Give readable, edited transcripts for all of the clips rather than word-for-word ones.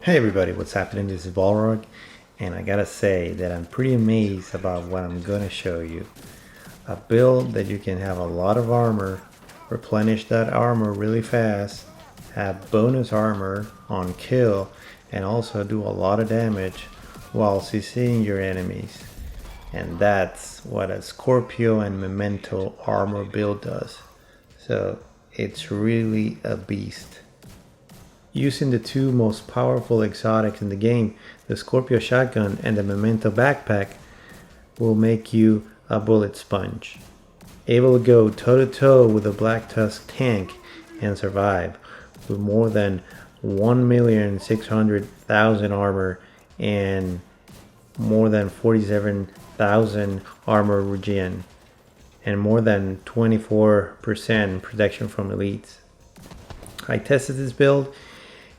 Hey everybody, what's happening? This is Balrogx, and I gotta say that I'm pretty amazed about what I'm gonna show you. A build that you can have a lot of armor, replenish that armor really fast, have bonus armor on kill, and also do a lot of damage while CCing your enemies. And that's what a Scorpio and Memento armor build does. So it's really a beast. Using the two most powerful exotics in the game, the Scorpio shotgun and the Memento backpack, will make you a bullet sponge. Able to go toe to toe with the Black Tusk tank and survive with more than 1,600,000 armor and more than 47,000 armor regen and more than 24% protection from elites. I tested this build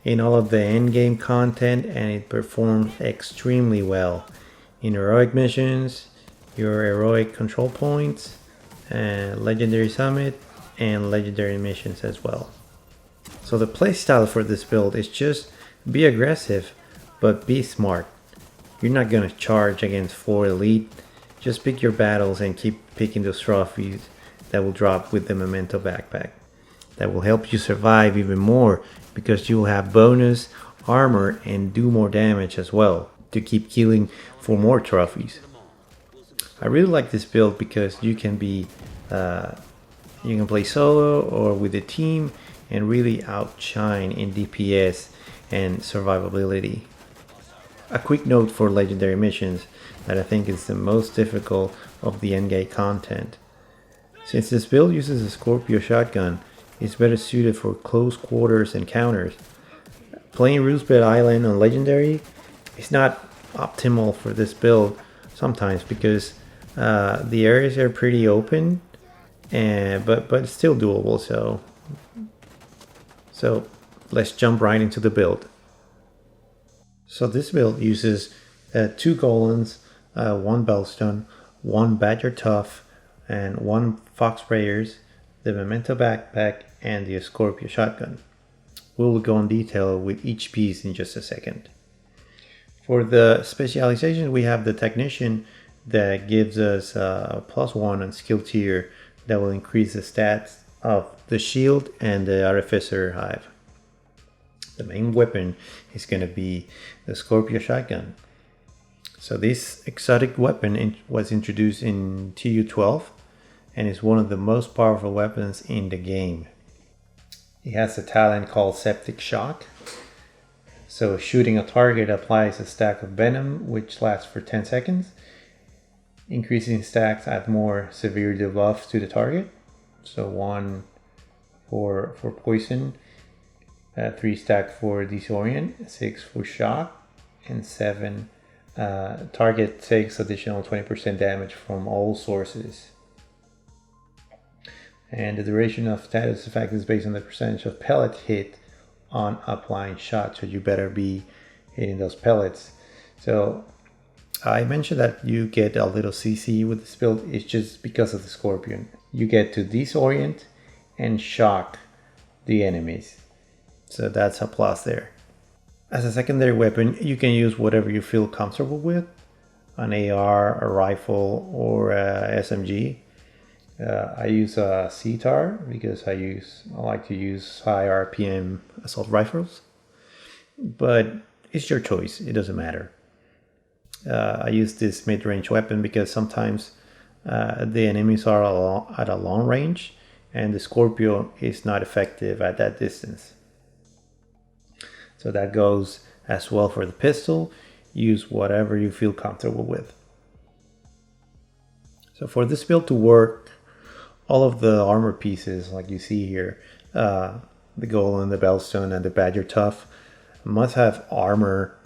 in all of the endgame content and it performs extremely well in heroic missions, your heroic control points, legendary summit, and legendary missions as well. So the playstyle for this build is just be aggressive but be smart. You're not gonna charge against 4 elite, just pick your battles and keep picking those trophies that will drop with the Memento backpack. That will help you survive even more because you will have bonus armor and do more damage as well to keep killing for more trophies. I really like this build because you can play solo or with a team and really outshine in DPS and survivability. A quick note for legendary missions that I think is the most difficult of the endgame content. Since this build uses a Scorpio shotgun, it's better suited for close quarters encounters. Playing Roosevelt Island on Legendary is not optimal for this build sometimes because the areas are pretty open, but it's still doable. So let's jump right into the build. So this build uses 2 golems, 1 bellstone, 1 badger tough, and 1 fox sprayers, the Memento backpack, and the Scorpio shotgun. We will go in detail with each piece in just a second. For the specialization, we have the technician that gives us +1 on skill tier that will increase the stats of the shield and the artificer hive. The main weapon is going to be the Scorpio shotgun. So this exotic weapon was introduced in TU12 and is one of the most powerful weapons in the game. It has a talent called Septic Shock. So shooting a target applies a stack of venom which lasts for 10 seconds. Increasing stacks add more severe debuffs to the target. So 1 for poison, 3 stack for disorient, 6 for shock, and 7 target takes additional 20% damage from all sources. And the duration of status effect is based on the percentage of pellet hit on applying shot, so you better be hitting those pellets. So I mentioned that you get a little CC with this build. It's just because of the Scorpion. You get to disorient and shock the enemies. So that's a plus there. As a secondary weapon, you can use whatever you feel comfortable with. An AR, a rifle, or a SMG. I use a CTAR because I like to use high RPM assault rifles. But it's your choice, it doesn't matter. I use this mid-range weapon because sometimes the enemies are at a long range and the Scorpio is not effective at that distance. So that goes as well for the pistol. Use whatever you feel comfortable with. So for this build to work, all of the armor pieces like you see here, the golem, the bellstone, and the badger tough must have armor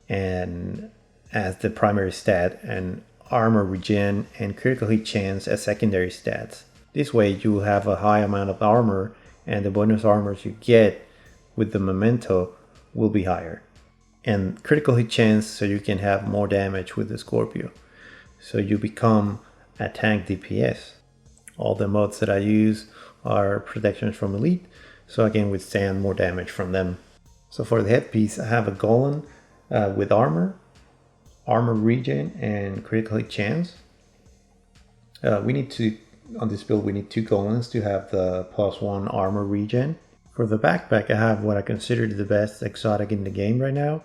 and as the primary stat and armor regen and critical hit chance as secondary stats. This way you will have a high amount of armor and the bonus armors you get with the Memento will be higher. And critical hit chance so you can have more damage with the Scorpio. So you become a tank DPS. All the mods that I use are protections from elite, so I can withstand more damage from them. So for the headpiece, I have a golem with armor regen, and critical hit chance. On this build, we need 2 golems to have the +1 armor regen. For the backpack, I have what I consider the best exotic in the game right now,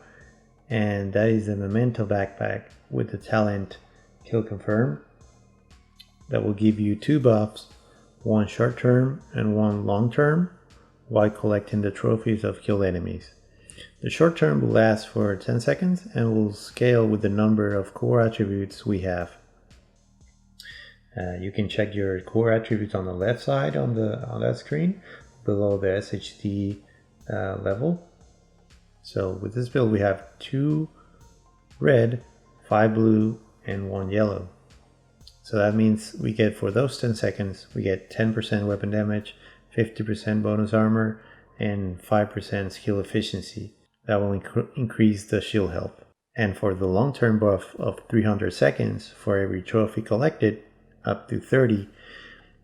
and that is the Memento backpack with the talent Kill Confirm. That will give you 2 buffs, 1 short term and 1 long term, while collecting the trophies of killed enemies. The short term will last for 10 seconds and will scale with the number of core attributes we have. You can check your core attributes on the left side on that screen below the SHD level. So with this build, we have 2 red, 5 blue, and 1 yellow. So that means we get, for those 10 seconds, we get 10% weapon damage, 50% bonus armor, and 5% skill efficiency. That will increase the shield health. And for the long-term buff of 300 seconds, for every trophy collected, up to 30,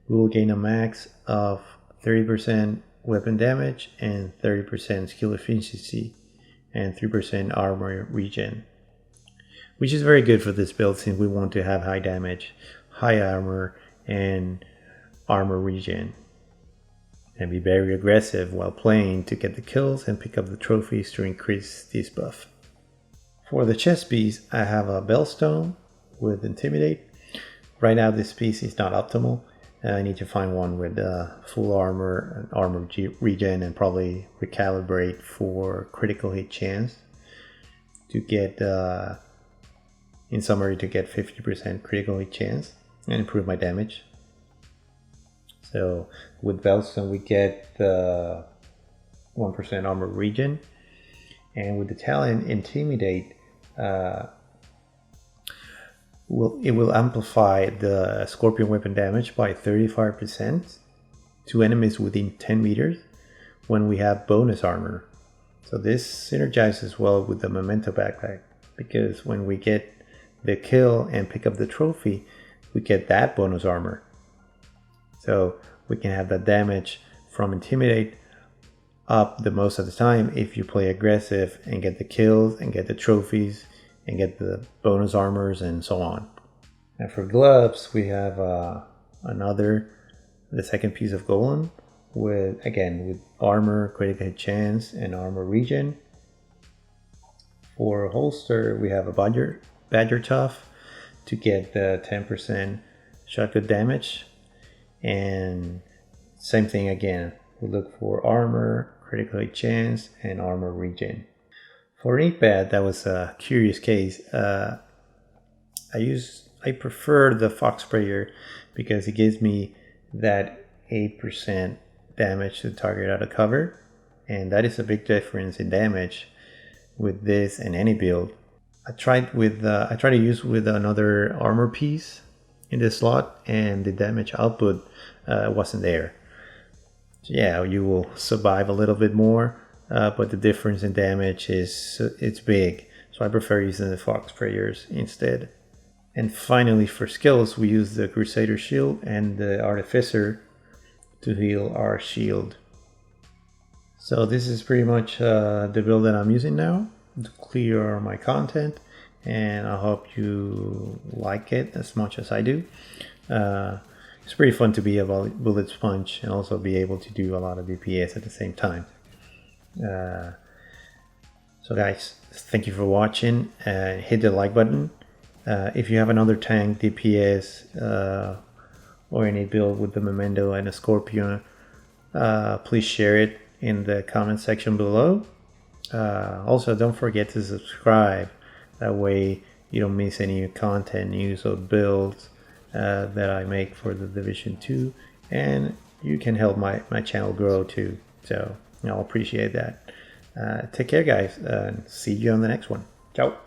we will gain a max of 30% weapon damage and 30% skill efficiency and 3% armor regen, which is very good for this build since we want to have high damage, high armor, and armor regen, and be very aggressive while playing to get the kills and pick up the trophies to increase this buff. For the chest piece, I have a Bellstone with Intimidate. Right now this piece is not optimal. I need to find one with full armor and armor regen, and probably recalibrate for critical hit chance to get, in summary, to get 50% critical hit chance and improve my damage. So with Bellstone we get the 1% armor regen, and with the talent Intimidate, it will amplify the Scorpion weapon damage by 35% to enemies within 10 meters when we have bonus armor. So this synergizes well with the Memento backpack, because when we get the kill and pick up the trophy, we get that bonus armor. So we can have that damage from Intimidate up the most of the time if you play aggressive and get the kills and get the trophies and get the bonus armors and so on. And for gloves, we have the second piece of golem with armor, critical hit chance, and armor regen. For holster, we have a Badger Tough to get the 10% shotgun damage, and same thing again. We look for armor, critical hit chance, and armor regen. For ink pad, that was a curious case. I prefer the Fox Sprayer because it gives me that 8% damage to target out of cover, and that is a big difference in damage with this and any build. I tried to use with another armor piece in this slot, and the damage output wasn't there. So yeah, you will survive a little bit more. But the difference in damage it's big, so I prefer using the Fox Sprayers instead. And finally, for skills, we use the Crusader Shield and the Artificer to heal our shield. So this is pretty much the build that I'm using now to clear my content, and I hope you like it as much as I do. It's pretty fun to be a bullet sponge and also be able to do a lot of DPS at the same time. So guys, thank you for watching, and hit the like button. If you have another tank, DPS, or any build with the Memento and a Scorpio, please share it in the comment section below. Also, don't forget to subscribe. That way you don't miss any content, news, or builds that I make for the Division 2, and you can help my channel grow too. So I'll appreciate that. Take care, guys, and see you on the next one. Ciao.